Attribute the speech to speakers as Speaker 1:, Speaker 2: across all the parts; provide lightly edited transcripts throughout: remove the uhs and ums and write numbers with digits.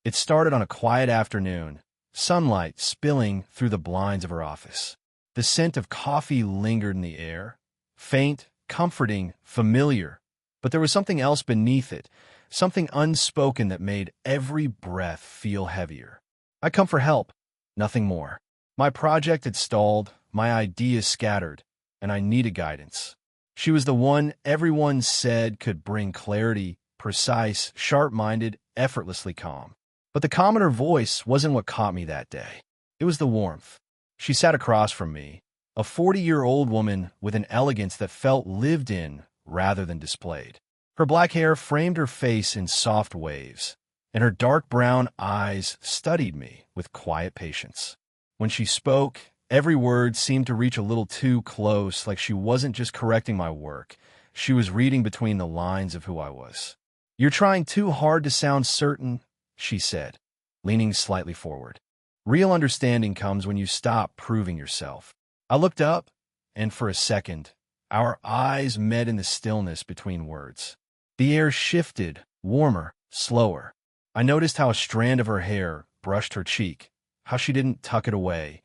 Speaker 1: It started on a quiet afternoon, sunlight spilling through the blinds of her office. The scent of coffee lingered in the air, faint, comforting, familiar, but there was something else beneath it, something unspoken that made every breath feel heavier. I come for help, nothing more. My project had stalled, my ideas scattered, and I needed guidance. She was the one everyone said could bring clarity, precise, sharp-minded, effortlessly calm. But the calm in her voice wasn't what caught me that day. It was the warmth. She sat across from me, a 40-year-old woman with an elegance that felt lived in rather than displayed. Her black hair framed her face in soft waves, and her dark brown eyes studied me with quiet patience. When she spoke, every word seemed to reach a little too close, like she wasn't just correcting my work. She was reading between the lines of who I was. "You're trying too hard to sound certain," she said, leaning slightly forward. "Real understanding comes when you stop proving yourself." I looked up, and for a second, our eyes met in the stillness between words. The air shifted, warmer, slower. I noticed how a strand of her hair brushed her cheek, how she didn't tuck it away,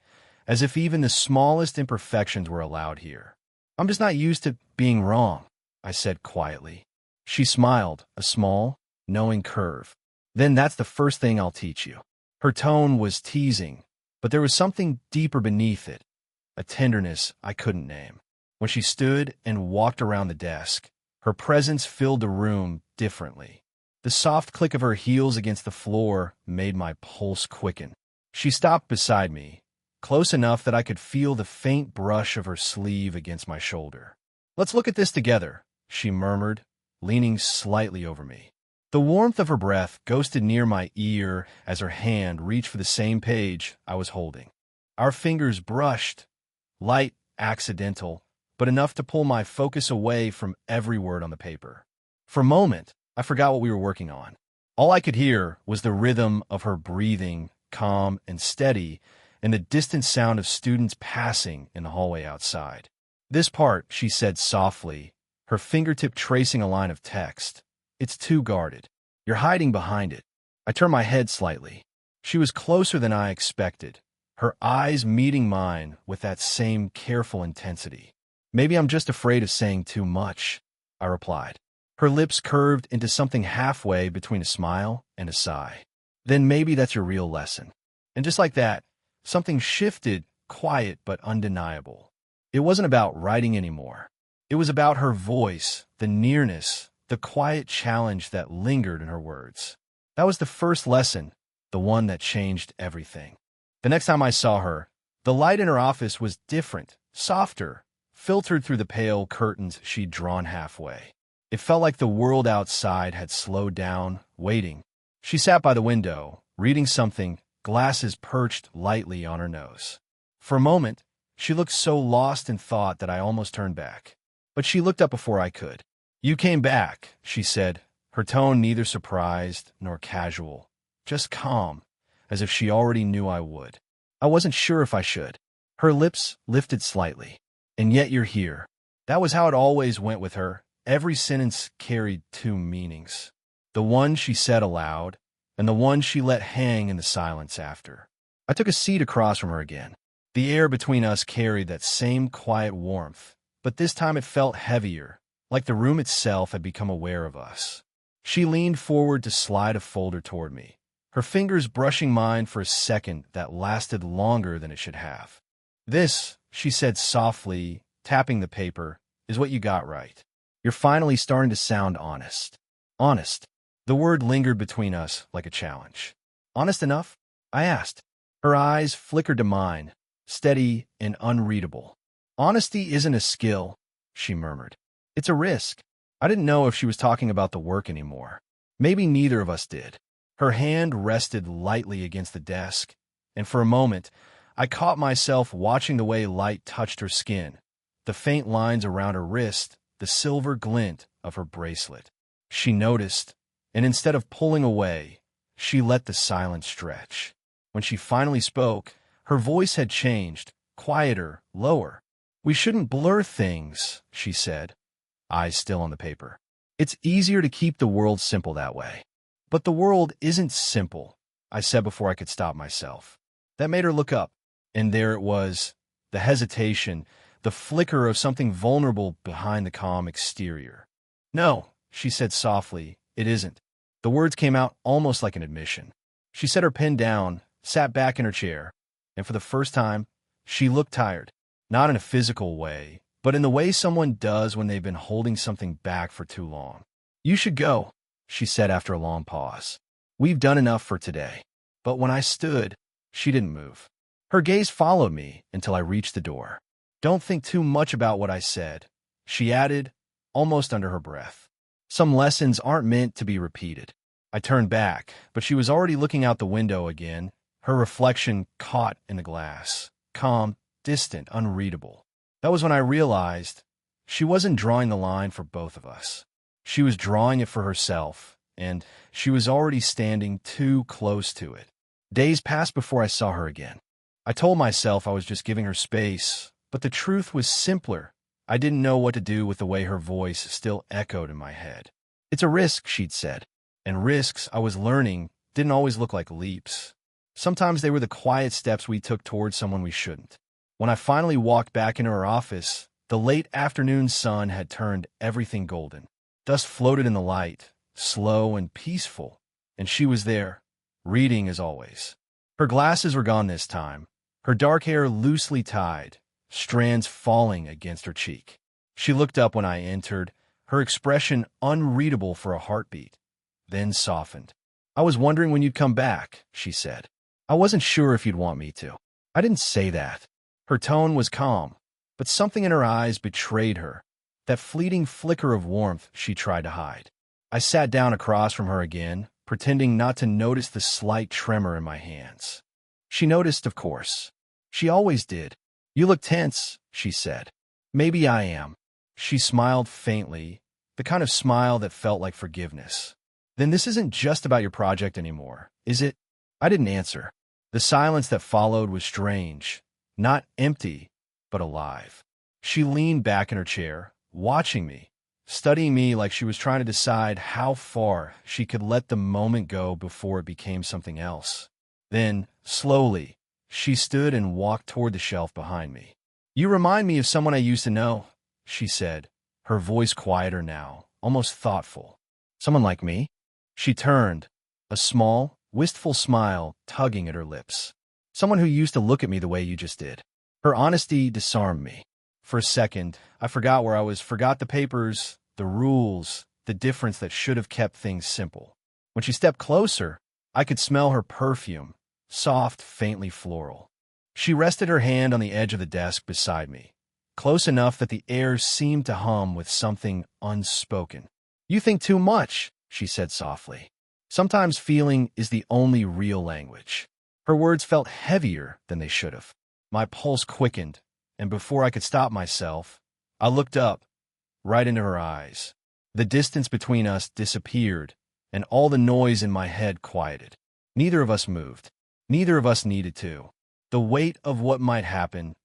Speaker 1: as if even the smallest imperfections were allowed here. "I'm just not used to being wrong," I said quietly. She smiled, a small, knowing curve. "Then that's the first thing I'll teach you." Her tone was teasing, but there was something deeper beneath it, a tenderness I couldn't name. When she stood and walked around the desk, her presence filled the room differently. The soft click of her heels against the floor made my pulse quicken. She stopped beside me, close enough that I could feel the faint brush of her sleeve against my shoulder. "Let's look at this together," she murmured, leaning slightly over me. The warmth of her breath ghosted near my ear as her hand reached for the same page I was holding. Our fingers brushed, light, accidental, but enough to pull my focus away from every word on the paper. For a moment, I forgot what we were working on. All I could hear was the rhythm of her breathing, calm and steady, and the distant sound of students passing in the hallway outside. "This part," she said softly, her fingertip tracing a line of text. "It's too guarded. You're hiding behind it." I turned my head slightly. She was closer than I expected, her eyes meeting mine with that same careful intensity. "Maybe I'm just afraid of saying too much," I replied. Her lips curved into something halfway between a smile and a sigh. "Then maybe that's your real lesson." And just like that, something shifted, quiet but undeniable. It wasn't about writing anymore. It was about her voice, the nearness, the quiet challenge that lingered in her words. That was the first lesson, the one that changed everything. The next time I saw her, the light in her office was different, softer, filtered through the pale curtains she'd drawn halfway. It felt like the world outside had slowed down, waiting. She sat by the window, reading something, glasses perched lightly on her nose. For a moment, she looked so lost in thought that I almost turned back. But she looked up before I could. "You came back," she said, her tone neither surprised nor casual, just calm, as if she already knew I would. I wasn't sure if I should. Her lips lifted slightly. "And yet you're here." That was how it always went with her. Every sentence carried two meanings. The one she said aloud, and the one she let hang in the silence after. I took a seat across from her again. The air between us carried that same quiet warmth, but this time it felt heavier, like the room itself had become aware of us. She leaned forward to slide a folder toward me, her fingers brushing mine for a second that lasted longer than it should have. "This," she said softly, tapping the paper, "is what you got right. You're finally starting to sound honest." Honest. The word lingered between us like a challenge. "Honest enough?" I asked. Her eyes flickered to mine, steady and unreadable. "Honesty isn't a skill," she murmured. "It's a risk." I didn't know if she was talking about the work anymore. Maybe neither of us did. Her hand rested lightly against the desk, and for a moment, I caught myself watching the way light touched her skin, the faint lines around her wrist, the silver glint of her bracelet. She noticed, and instead of pulling away, she let the silence stretch. When she finally spoke, her voice had changed, quieter, lower. "We shouldn't blur things," she said, eyes still on the paper. "It's easier to keep the world simple that way." But the world isn't simple. I said before I could stop myself. That made her look up, and there it was, the hesitation, the flicker of something vulnerable behind the calm exterior. "No," she said softly, "it isn't." The words came out almost like an admission. She set her pen down, sat back in her chair, and for the first time, she looked tired. Not in a physical way, but in the way someone does when they've been holding something back for too long. "You should go," she said after a long pause. "We've done enough for today." But when I stood, she didn't move. Her gaze followed me until I reached the door. "Don't think too much about what I said," she added, almost under her breath. "Some lessons aren't meant to be repeated." I turned back, but she was already looking out the window again, her reflection caught in the glass, calm, distant, unreadable. That was when I realized she wasn't drawing the line for both of us. She was drawing it for herself, and she was already standing too close to it. Days passed before I saw her again. I told myself I was just giving her space, but the truth was simpler. I didn't know what to do with the way her voice still echoed in my head. "It's a risk," she'd said, and risks, I was learning, didn't always look like leaps. Sometimes they were the quiet steps we took towards someone we shouldn't. When I finally walked back into her office, the late afternoon sun had turned everything golden. Dust floated in the light, slow and peaceful, and she was there, reading as always. Her glasses were gone this time, her dark hair loosely tied, strands falling against her cheek. She looked up when I entered, her expression unreadable for a heartbeat, then softened. "I was wondering when you'd come back," she said. "I wasn't sure if you'd want me to." I didn't say that. Her tone was calm, but something in her eyes betrayed her, that fleeting flicker of warmth she tried to hide. I sat down across from her again, pretending not to notice the slight tremor in my hands. She noticed, of course. She always did. "You look tense," she said. "Maybe I am." She smiled faintly, the kind of smile that felt like forgiveness. "Then this isn't just about your project anymore, is it?" I didn't answer. The silence that followed was strange, not empty, but alive. She leaned back in her chair, watching me, studying me like she was trying to decide how far she could let the moment go before it became something else. Then, slowly, she stood and walked toward the shelf behind me. "You remind me of someone I used to know," she said, her voice quieter now, almost thoughtful. "Someone like me?" She turned, a small, wistful smile tugging at her lips. "Someone who used to look at me the way you just did." Her honesty disarmed me. For a second, I forgot where I was, forgot the papers, the rules, the difference that should have kept things simple. When she stepped closer, I could smell her perfume, soft, faintly floral. She rested her hand on the edge of the desk beside me, close enough that the air seemed to hum with something unspoken. "You think too much," she said softly. "Sometimes feeling is the only real language." Her words felt heavier than they should have. My pulse quickened, and before I could stop myself, I looked up, right into her eyes. The distance between us disappeared, and all the noise in my head quieted. Neither of us moved. Neither of us needed to. The weight of what might happen,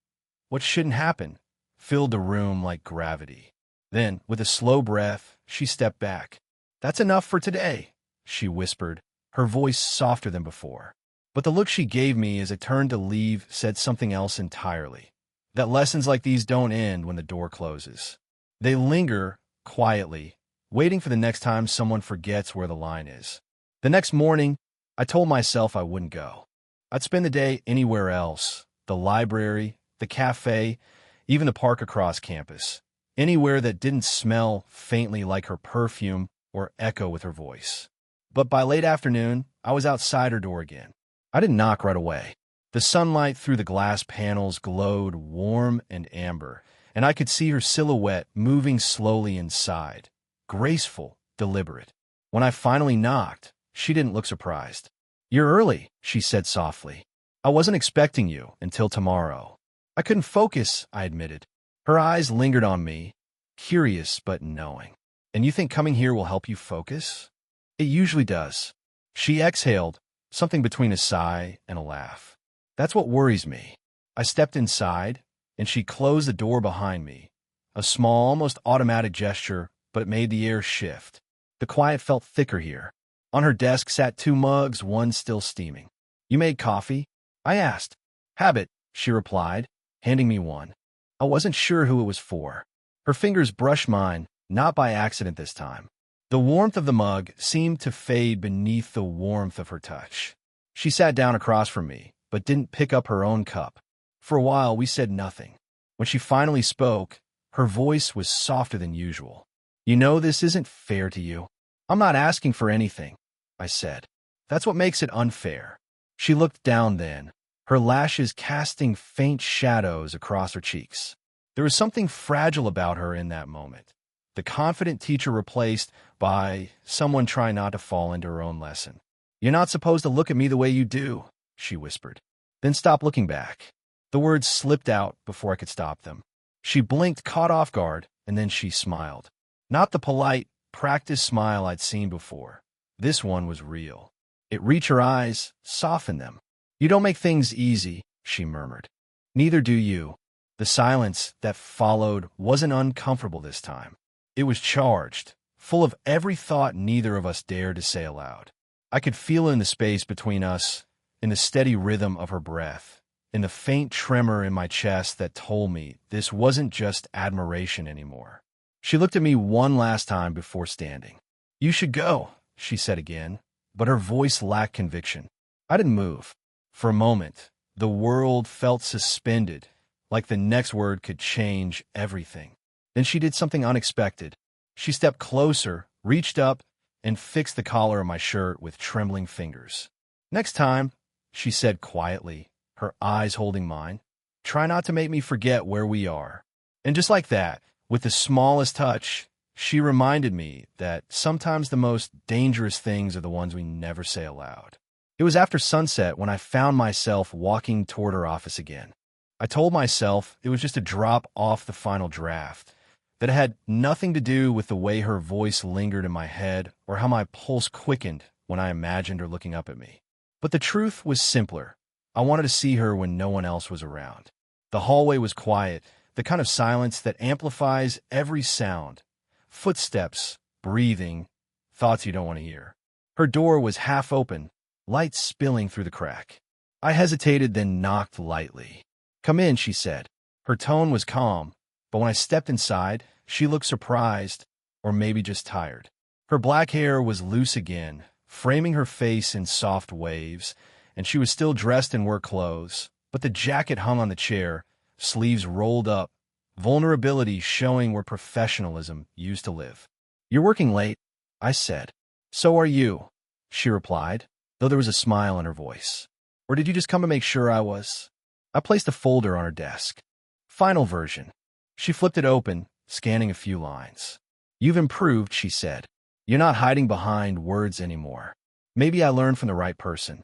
Speaker 1: what shouldn't happen, filled the room like gravity. Then, with a slow breath, she stepped back. "That's enough for today," she whispered, her voice softer than before. But the look she gave me as I turned to leave said something else entirely. That lessons like these don't end when the door closes. They linger, quietly, waiting for the next time someone forgets where the line is. The next morning, I told myself I wouldn't go. I'd spend the day anywhere else, the library, the cafe, even the park across campus. Anywhere that didn't smell faintly like her perfume or echo with her voice. But by late afternoon, I was outside her door again. I didn't knock right away. The sunlight through the glass panels glowed warm and amber, and I could see her silhouette moving slowly inside, graceful, deliberate. When I finally knocked, she didn't look surprised. "You're early," she said softly. "I wasn't expecting you until tomorrow." I couldn't focus, I admitted. Her eyes lingered on me, curious but knowing. "And you think coming here will help you focus?" "It usually does." She exhaled, something between a sigh and a laugh. "That's what worries me." I stepped inside, and she closed the door behind me. A small, almost automatic gesture, but it made the air shift. The quiet felt thicker here. On her desk sat 2 mugs, one still steaming. "You made coffee?" I asked. "Habit," she replied, handing me one. I wasn't sure who it was for. Her fingers brushed mine, not by accident this time. The warmth of the mug seemed to fade beneath the warmth of her touch. She sat down across from me, but didn't pick up her own cup. For a while, we said nothing. When she finally spoke, her voice was softer than usual. "You know this isn't fair to you. I'm not asking for anything," I said. "That's what makes it unfair." She looked down then, her lashes casting faint shadows across her cheeks. There was something fragile about her in that moment. The confident teacher replaced by someone trying not to fall into her own lesson. "You're not supposed to look at me the way you do," she whispered. "Then stop looking back." The words slipped out before I could stop them. She blinked, caught off guard, and then she smiled. Not the polite, practiced smile I'd seen before. This one was real. It reached her eyes, softened them. "You don't make things easy," she murmured. "Neither do you." The silence that followed wasn't uncomfortable this time. It was charged, full of every thought neither of us dared to say aloud. I could feel it in the space between us, in the steady rhythm of her breath, in the faint tremor in my chest that told me this wasn't just admiration anymore. She looked at me one last time before standing. "You should go," she said again, but her voice lacked conviction. I didn't move. For a moment, the world felt suspended, like the next word could change everything. Then she did something unexpected. She stepped closer, reached up, and fixed the collar of my shirt with trembling fingers. "Next time," she said quietly, her eyes holding mine, "try not to make me forget where we are." And just like that, with the smallest touch, she reminded me that sometimes the most dangerous things are the ones we never say aloud. It was after sunset when I found myself walking toward her office again. I told myself it was just a drop off the final draft, that it had nothing to do with the way her voice lingered in my head or how my pulse quickened when I imagined her looking up at me. But the truth was simpler. I wanted to see her when no one else was around. The hallway was quiet, the kind of silence that amplifies every sound. Footsteps, breathing, thoughts you don't want to hear. Her door was half open, light spilling through the crack. I hesitated, then knocked lightly. "Come in," she said. Her tone was calm, but when I stepped inside, she looked surprised, or maybe just tired. Her black hair was loose again, framing her face in soft waves, and she was still dressed in work clothes, but the jacket hung on the chair, sleeves rolled up, vulnerability showing where professionalism used to live. "You're working late," I said. "So are you," she replied, though there was a smile in her voice. "Or did you just come to make sure I was?" I placed a folder on her desk. "Final version." She flipped it open, scanning a few lines. "You've improved," she said. "You're not hiding behind words anymore. Maybe I learned from the right person."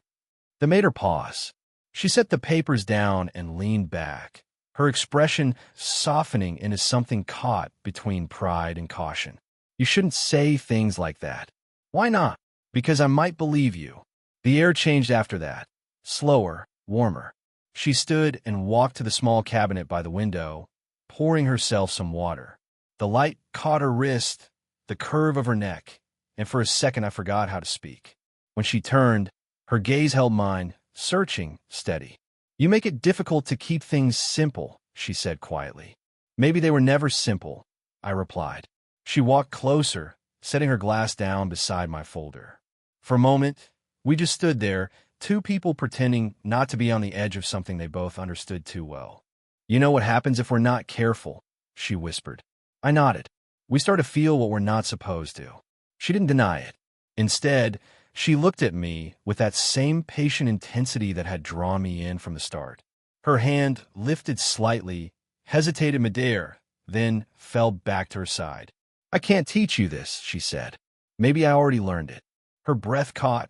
Speaker 1: That made her pause. She set the papers down and leaned back, her expression softening into something caught between pride and caution. "You shouldn't say things like that." "Why not?" "Because I might believe you." The air changed after that, slower, warmer. She stood and walked to the small cabinet by the window, pouring herself some water. The light caught her wrist, the curve of her neck, and for a second I forgot how to speak. When she turned, her gaze held mine, searching, steady. "You make it difficult to keep things simple," she said quietly. "Maybe they were never simple," I replied. She walked closer, setting her glass down beside my folder. For a moment, we just stood there, two people pretending not to be on the edge of something they both understood too well. "You know what happens if we're not careful," she whispered. I nodded. "We start to feel what we're not supposed to." She didn't deny it. Instead, she looked at me with that same patient intensity that had drawn me in from the start. Her hand lifted slightly, hesitated midair, then fell back to her side. "I can't teach you this," she said. "Maybe I already learned it." Her breath caught,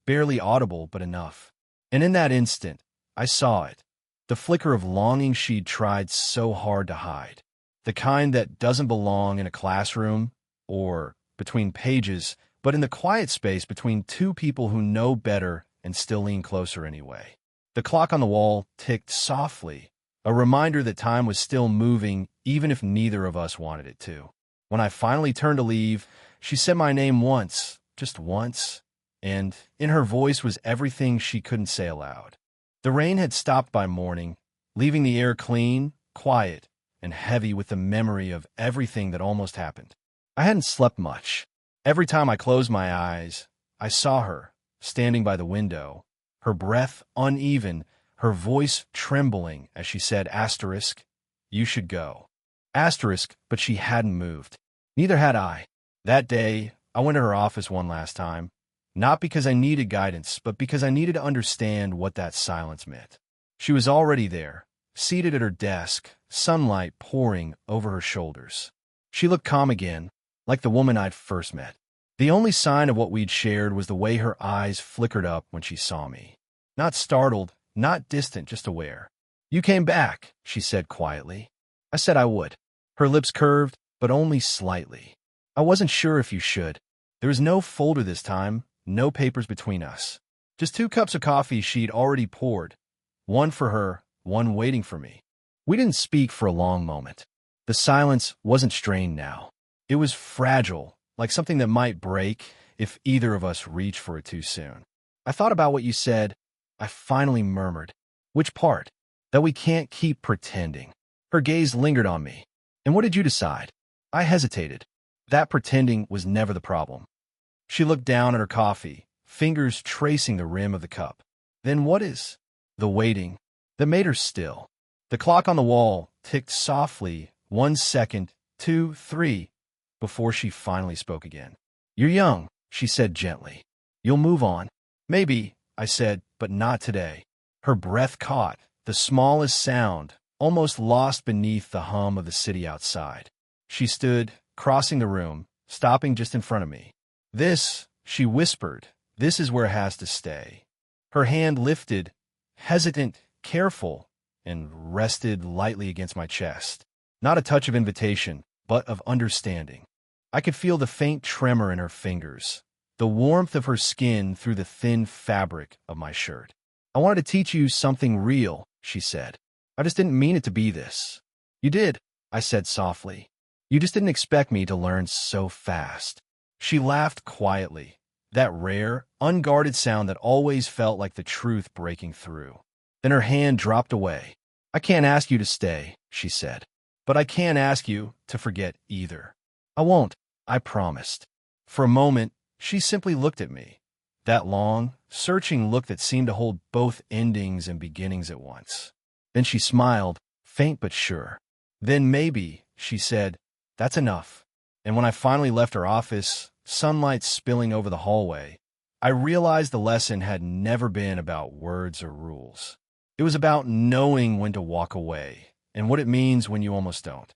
Speaker 1: barely audible but enough. And in that instant, I saw it. The flicker of longing she'd tried so hard to hide. The kind that doesn't belong in a classroom or between pages, but in the quiet space between two people who know better and still lean closer anyway. The clock on the wall ticked softly, a reminder that time was still moving even if neither of us wanted it to. When I finally turned to leave, she said my name once, just once, and in her voice was everything she couldn't say aloud. The rain had stopped by morning, leaving the air clean, quiet, and heavy with the memory of everything that almost happened. I hadn't slept much. Every time I closed my eyes, I saw her, standing by the window, her breath uneven, her voice trembling as she said, asterisk, "You should go." Asterisk, but she hadn't moved. Neither had I. That day, I went to her office one last time, not because I needed guidance, but because I needed to understand what that silence meant. She was already there, seated at her desk, sunlight pouring over her shoulders. She looked calm again, like the woman I'd first met. The only sign of what we'd shared was the way her eyes flickered up when she saw me. Not startled, not distant, just aware. "You came back," she said quietly. I said I would. Her lips curved, but only slightly. "I wasn't sure if you should." There was no folder this time, no papers between us. Just 2 cups of coffee she'd already poured, one for her, one waiting for me. We didn't speak for a long moment. The silence wasn't strained now. It was fragile, like something that might break if either of us reached for it too soon. "I thought about what you said," I finally murmured. "Which part?" "That we can't keep pretending." Her gaze lingered on me. "And what did you decide?" I hesitated. That pretending was never the problem. She looked down at her coffee, fingers tracing the rim of the cup. "Then what is?" The waiting that made her still. The clock on the wall ticked softly, 1 second, 2, 3, before she finally spoke again. "You're young," she said gently. "You'll move on." "Maybe," I said, "but not today." Her breath caught, the smallest sound, almost lost beneath the hum of the city outside. She stood, crossing the room, stopping just in front of me. "This," she whispered, "this is where it has to stay." Her hand lifted, hesitant, careful, and rested lightly against my chest. Not a touch of invitation, but of understanding. I could feel the faint tremor in her fingers, the warmth of her skin through the thin fabric of my shirt. "I wanted to teach you something real," she said. "I just didn't mean it to be this." "You did," I said softly. "You just didn't expect me to learn so fast." She laughed quietly, that rare, unguarded sound that always felt like the truth breaking through. Then her hand dropped away. "I can't ask you to stay," she said. "But I can't ask you to forget either." "I won't," I promised. For a moment, she simply looked at me. That long, searching look that seemed to hold both endings and beginnings at once. Then she smiled, faint but sure. "Then maybe," she said, "that's enough." And when I finally left her office, sunlight spilling over the hallway, I realized the lesson had never been about words or rules. It was about knowing when to walk away and what it means when you almost don't.